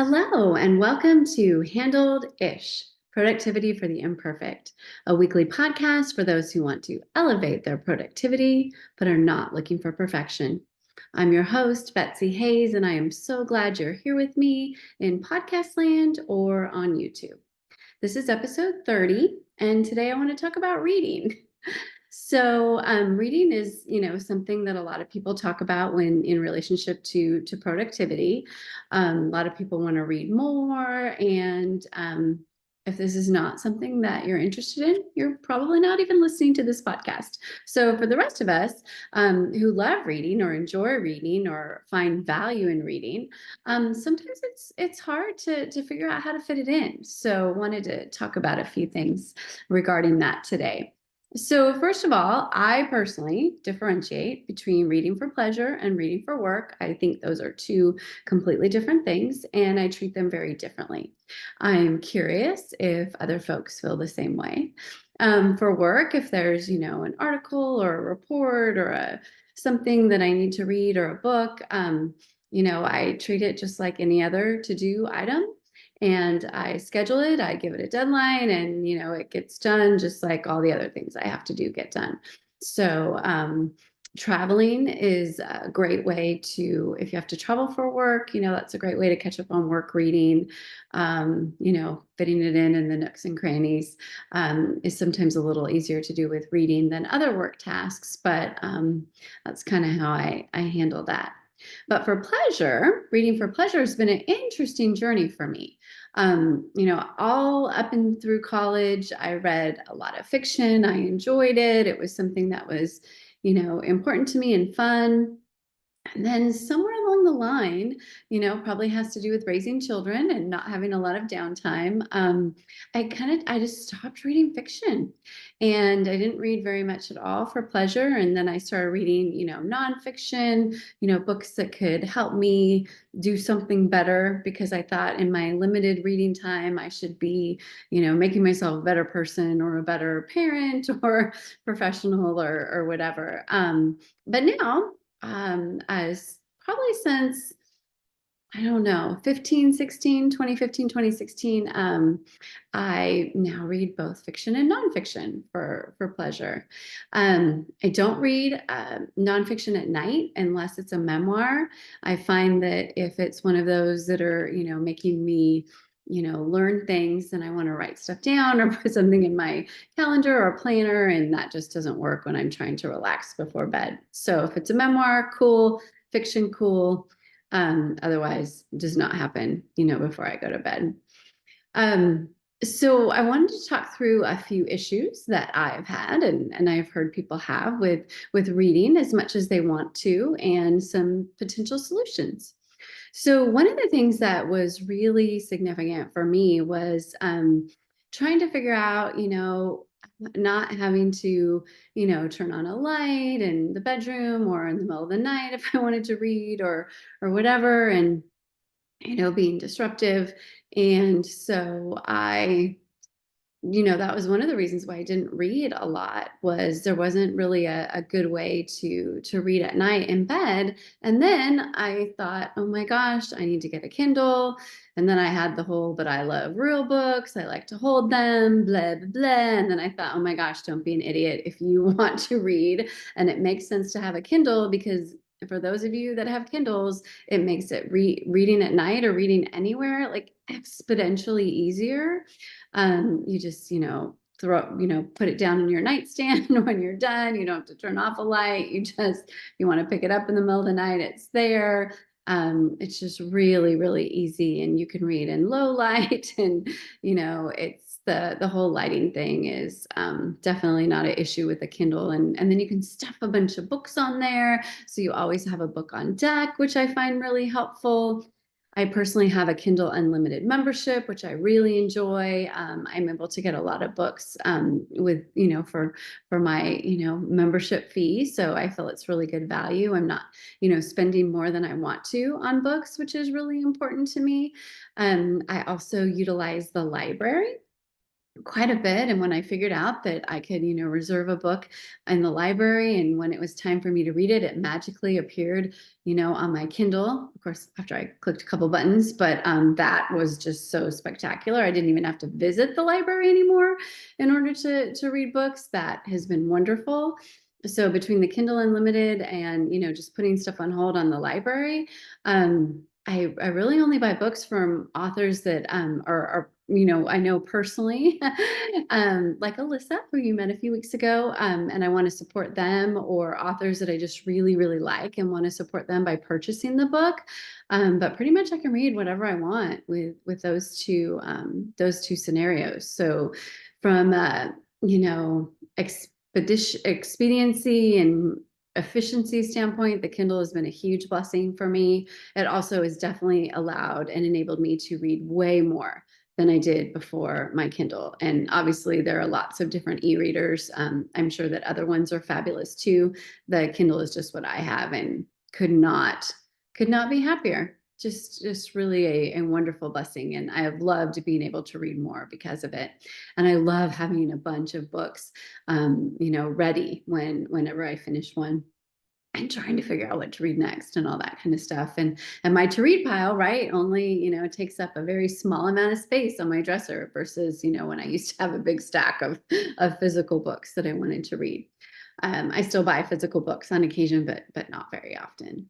Hello, and welcome to Handled Ish Productivity for the Imperfect, a weekly podcast for those who want to elevate their productivity but are not looking for perfection. I'm your host, Betsy Hayes, and I am so glad you're here with me in podcast land or on YouTube. This is episode 30, and today I want to talk about reading. So, reading is, something that a lot of people talk about when in relationship to productivity. A lot of people want to read more, and if this is not something that you're interested in, you're probably not even listening to this podcast. So, for the rest of us who love reading or enjoy reading or find value in reading, sometimes it's hard to figure out how to fit it in. So, wanted to talk about a few things regarding that today. So, first of all, I personally differentiate between reading for pleasure and reading for work. I think those are two completely different things, and I treat them very differently. I'm curious if other folks feel the same way. For work, if there's, an article or a report or something that I need to read or a book, I treat it just like any other to-do item and I schedule it, I give it a deadline, and it gets done just like all the other things I have to do get done. So traveling is a great way to, if you have to travel for work, that's a great way to catch up on work reading. Fitting it in the nooks and crannies is sometimes a little easier to do with reading than other work tasks, but that's kind of how I handle that. But for pleasure, reading for pleasure has been an interesting journey for me. All up and through college, I read a lot of fiction. I enjoyed it. It was something that was, important to me and fun. And then somewhere along the line, probably has to do with raising children and not having a lot of downtime. I just stopped reading fiction and I didn't read very much at all for pleasure. And then I started reading, nonfiction, books that could help me do something better because I thought in my limited reading time, I should be, making myself a better person or a better parent or professional or whatever. But now, as probably since I don't know 15 16 2015 2016 I now read both fiction and nonfiction for pleasure. I don't read nonfiction at night unless it's a memoir. I find that if it's one of those that are making me learn things and I want to write stuff down or put something in my calendar or planner, and that just doesn't work when I'm trying to relax before bed. So if it's a memoir, cool. Fiction, cool. Otherwise, does not happen, before I go to bed. Um, so I wanted to talk through a few issues that I've had and I've heard people have with reading as much as they want to, and some potential solutions. So one of the things that was really significant for me was trying to figure out, not having to, turn on a light in the bedroom or in the middle of the night if I wanted to read or whatever, and being disruptive. And so that was one of the reasons why I didn't read a lot, was there wasn't really a good way to read at night in bed. And then I thought, oh my gosh, I need to get a Kindle. And then I had the whole, but I love real books. I like to hold them, blah, blah, blah. And then I thought, oh my gosh, don't be an idiot if you want to read. And it makes sense to have a Kindle because for those of you that have Kindles, it makes it reading at night or reading anywhere like exponentially easier. You just, put it down in your nightstand when you're done. You don't have to turn off a light. You want to pick it up in the middle of the night, it's there. It's just really, really easy, and you can read in low light and, it's the whole lighting thing is definitely not an issue with the Kindle. And then you can stuff a bunch of books on there. So you always have a book on deck, which I find really helpful. I personally have a Kindle Unlimited membership, which I really enjoy. I'm able to get a lot of books with, for my, membership fee. So I feel it's really good value. I'm not, spending more than I want to on books, which is really important to me. I also utilize the library. quite a bit. And when I figured out that I could, reserve a book in the library, and when it was time for me to read it, it magically appeared, on my Kindle. Of course, after I clicked a couple buttons, but that was just so spectacular. I didn't even have to visit the library anymore in order to read books. That has been wonderful. So between the Kindle Unlimited and, just putting stuff on hold on the library, I really only buy books from authors that are I know personally, like Alyssa, who you met a few weeks ago, and I want to support them, or authors that I just really, really like and want to support them by purchasing the book. But pretty much I can read whatever I want with those two scenarios. So from expediency and efficiency standpoint, the Kindle has been a huge blessing for me. It also has definitely allowed and enabled me to read way more than I did before my Kindle. And obviously there are lots of different e-readers. I'm sure that other ones are fabulous too. The Kindle is just what I have, and could not be happier. Just really a wonderful blessing. And I have loved being able to read more because of it. And I love having a bunch of books, ready whenever I finish one, and trying to figure out what to read next and all that kind of stuff. And my to read pile, right, only, takes up a very small amount of space on my dresser versus, when I used to have a big stack of physical books that I wanted to read. I still buy physical books on occasion, but not very often.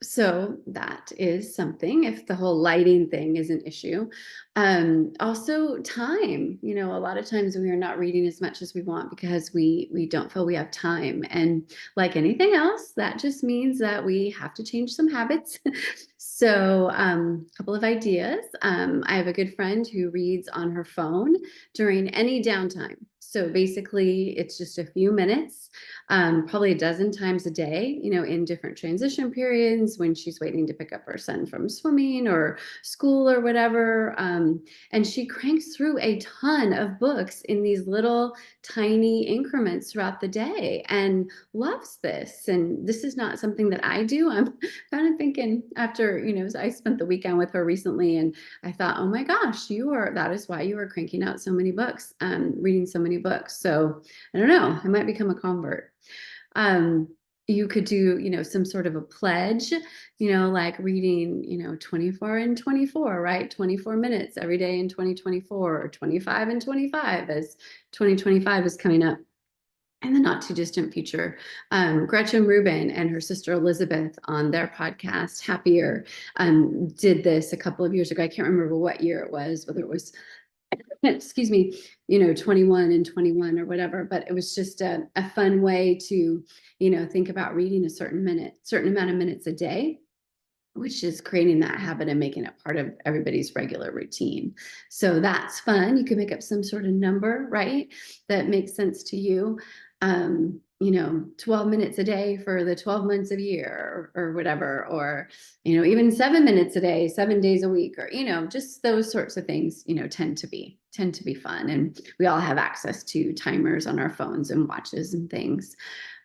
So that is something, if the whole lighting thing is an issue. Also time, a lot of times we are not reading as much as we want because we don't feel we have time. And like anything else, that just means that we have to change some habits. So a couple of ideas. I have a good friend who reads on her phone during any downtime. So basically it's just a few minutes, probably a dozen times a day, in different transition periods when she's waiting to pick up her son from swimming or school or whatever. And she cranks through a ton of books in these little tiny increments throughout the day and loves this. And this is not something that I do. I'm kind of thinking after, I spent the weekend with her recently, and I thought, oh my gosh, that is why you are cranking out so many books, reading so many books. So I don't know, I might become a convert. You could do, some sort of a pledge, like reading, 24 and 24, right? 24 minutes every day in 2024, or 25 and 25 as 2025 is coming up in the not too distant future. Gretchen Rubin and her sister Elizabeth on their podcast, Happier, did this a couple of years ago. I can't remember what year it was, whether it was excuse me, 21 and 21 or whatever, but it was just a fun way to, think about reading a certain amount of minutes a day, which is creating that habit and making it part of everybody's regular routine. So that's fun. You can make up some sort of number, right, that makes sense to you. 12 minutes a day for the 12 months of a year, or whatever, or, even 7 minutes a day, 7 days a week, or, just those sorts of things, tend to be fun. And we all have access to timers on our phones and watches and things.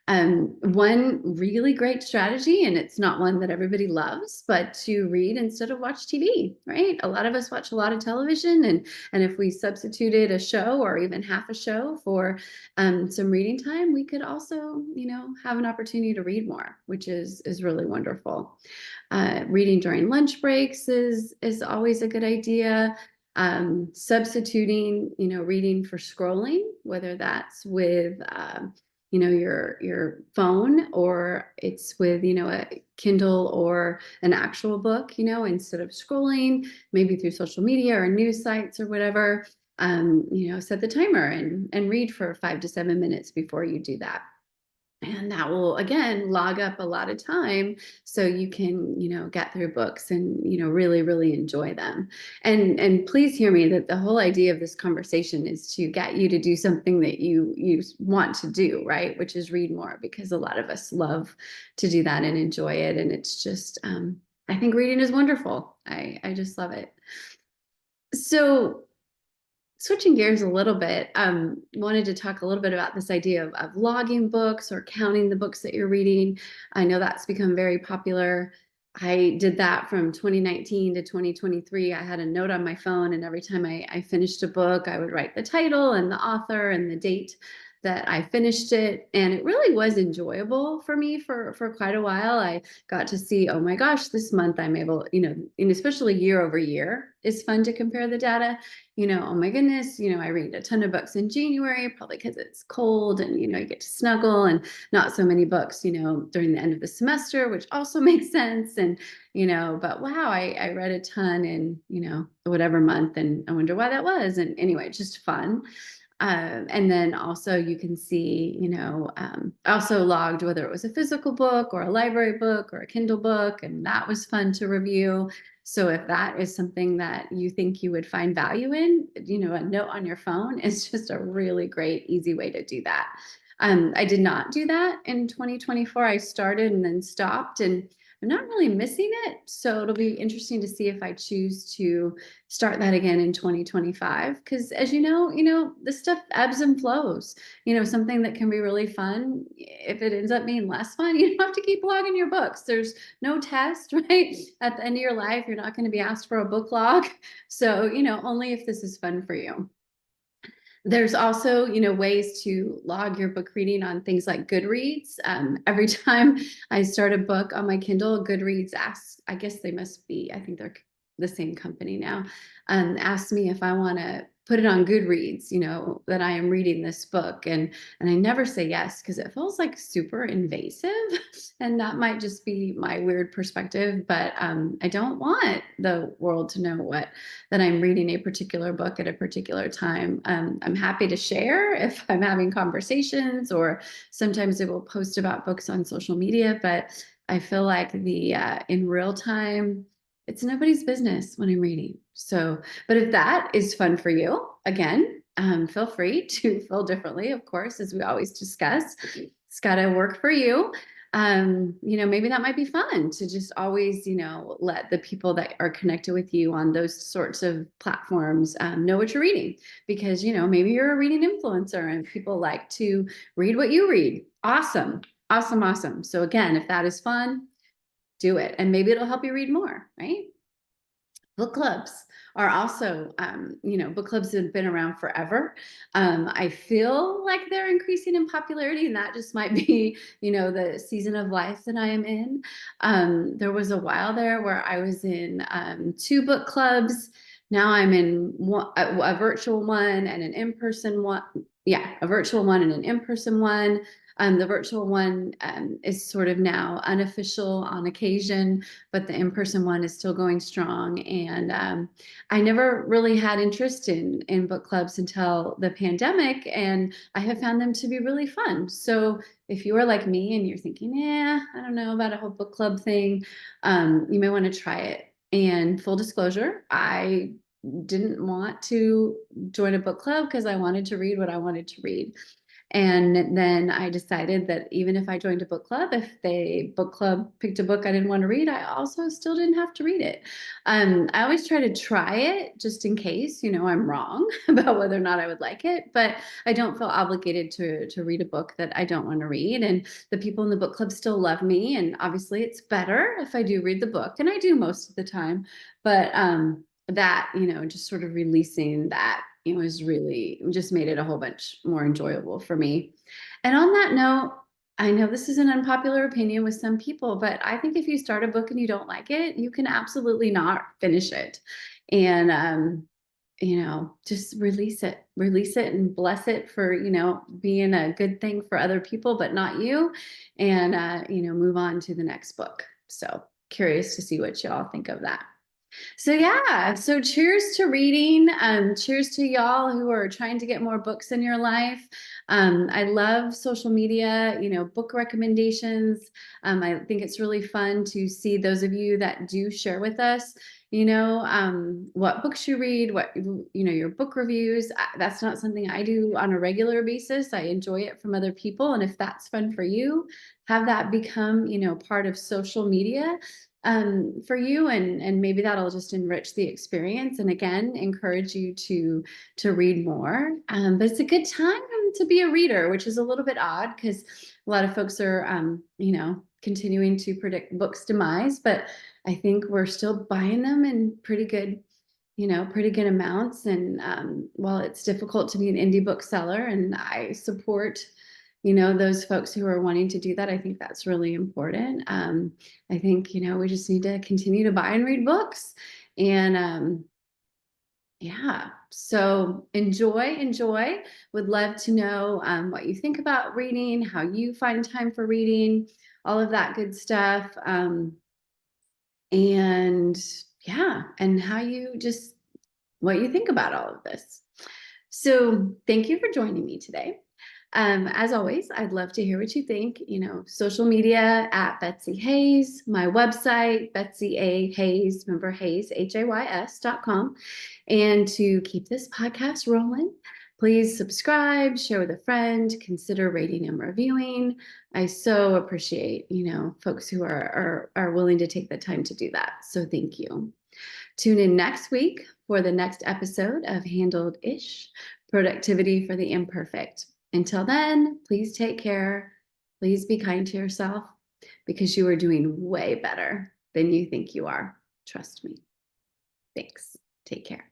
One really great strategy, and it's not one that everybody loves, but to read instead of watch TV, right? A lot of us watch a lot of television, and if we substituted a show or even half a show for some reading time, we could also, have an opportunity to read more, which is really wonderful. Reading during lunch breaks is always a good idea. Substituting, reading for scrolling, whether that's with your phone, or it's with, a Kindle or an actual book, instead of scrolling, maybe through social media or news sites or whatever, set the timer and read for 5 to 7 minutes before you do that. And that will, again, log up a lot of time so you can, get through books and, really, really enjoy them. And please hear me that the whole idea of this conversation is to get you to do something that you want to do, right? Which is read more, because a lot of us love to do that and enjoy it. And it's just, I think reading is wonderful. I just love it. So switching gears a little bit, wanted to talk a little bit about this idea of logging books or counting the books that you're reading. I know that's become very popular. I did that from 2019 to 2023. I had a note on my phone, and every time I finished a book, I would write the title and the author and the date that I finished it. And it really was enjoyable for me for quite a while. I got to see, oh my gosh, this month I'm able, and especially year over year is fun to compare the data. Oh my goodness, I read a ton of books in January, probably because it's cold and, you get to snuggle, and not so many books, during the end of the semester, which also makes sense. And, but wow, I read a ton in, whatever month, and I wonder why that was. And anyway, just fun. And then also you can see, I also logged whether it was a physical book or a library book or a Kindle book, and that was fun to review. So if that is something that you think you would find value in, a note on your phone is just a really great, easy way to do that. I did not do that in 2024. I started and then stopped, and I'm not really missing it. So it'll be interesting to see if I choose to start that again in 2025. Because as this stuff ebbs and flows. Something that can be really fun, if it ends up being less fun, you don't have to keep logging your books. There's no test, right? At the end of your life, you're not going to be asked for a book log. So, only if this is fun for you. There's also, ways to log your book reading on things like Goodreads. Every time I start a book on my Kindle, Goodreads asks, I guess they must be, I think they're the same company now, asks me if I want to put it on Goodreads, that I am reading this book. And I never say yes, because it feels like super invasive. And that might just be my weird perspective, but I don't want the world to know that I'm reading a particular book at a particular time. I'm happy to share if I'm having conversations, or sometimes I will post about books on social media, but I feel like the in real time, it's nobody's business when I'm reading. So, but if that is fun for you, again, feel free to feel differently, of course, as we always discuss. It's got to work for you. Maybe that might be fun to just always, let the people that are connected with you on those sorts of platforms know what you're reading, because, maybe you're a reading influencer and people like to read what you read. Awesome. Awesome. Awesome. So again, if that is fun, do it. And maybe it'll help you read more, right? Book clubs are also, book clubs have been around forever. I feel like they're increasing in popularity, and that just might be, the season of life that I am in. There was a while there where I was in 2 book clubs. Now I'm in a virtual one and an in-person one. Yeah, a virtual one and an in-person one. The virtual one is sort of now unofficial on occasion, but the in-person one is still going strong. And I never really had interest in book clubs until the pandemic, and I have found them to be really fun. So if you are like me and you're thinking, I don't know about a whole book club thing, you may want to try it. And full disclosure, I didn't want to join a book club because I wanted to read what I wanted to read. And then I decided that even if I joined a book club, if the book club picked a book I didn't want to read, I also still didn't have to read it. I always try to try it just in case, I'm wrong about whether or not I would like it, but I don't feel obligated to read a book that I don't want to read. And the people in the book club still love me. And obviously it's better if I do read the book, and I do most of the time, but that, just sort of releasing that, has really just made it a whole bunch more enjoyable for me. And on that note, I know this is an unpopular opinion with some people, but I think if you start a book and you don't like it, you can absolutely not finish it. And just release it and bless it for, being a good thing for other people, but not you. And, move on to the next book. So curious to see what y'all think of that. So yeah, so cheers to reading. Cheers to y'all who are trying to get more books in your life. I love social media, book recommendations. I think it's really fun to see those of you that do share with us, what books you read, what, your book reviews. That's not something I do on a regular basis. I enjoy it from other people. And if that's fun for you, have that become, part of social media for you, and maybe that'll just enrich the experience, and again encourage you to read more. But it's a good time to be a reader, which is a little bit odd because a lot of folks are, continuing to predict books' demise, but I think we're still buying them in pretty good amounts. And while it's difficult to be an indie bookseller, and I support, those folks who are wanting to do that, I think that's really important. I think, we just need to continue to buy and read books. And yeah, so enjoy. Would love to know what you think about reading, how you find time for reading, all of that good stuff. And yeah, and what you think about all of this. So thank you for joining me today. As always, I'd love to hear what you think. Social media at Betsy Hayes, my website, Betsy A. Hayes, remember Hayes, HAYS.com. And to keep this podcast rolling, please subscribe, share with a friend, consider rating and reviewing. I so appreciate, folks who are willing to take the time to do that. So thank you. Tune in next week for the next episode of Handled-ish, Productivity for the Imperfect. Until then, please take care. Please be kind to yourself because you are doing way better than you think you are. Trust me. Thanks. Take care.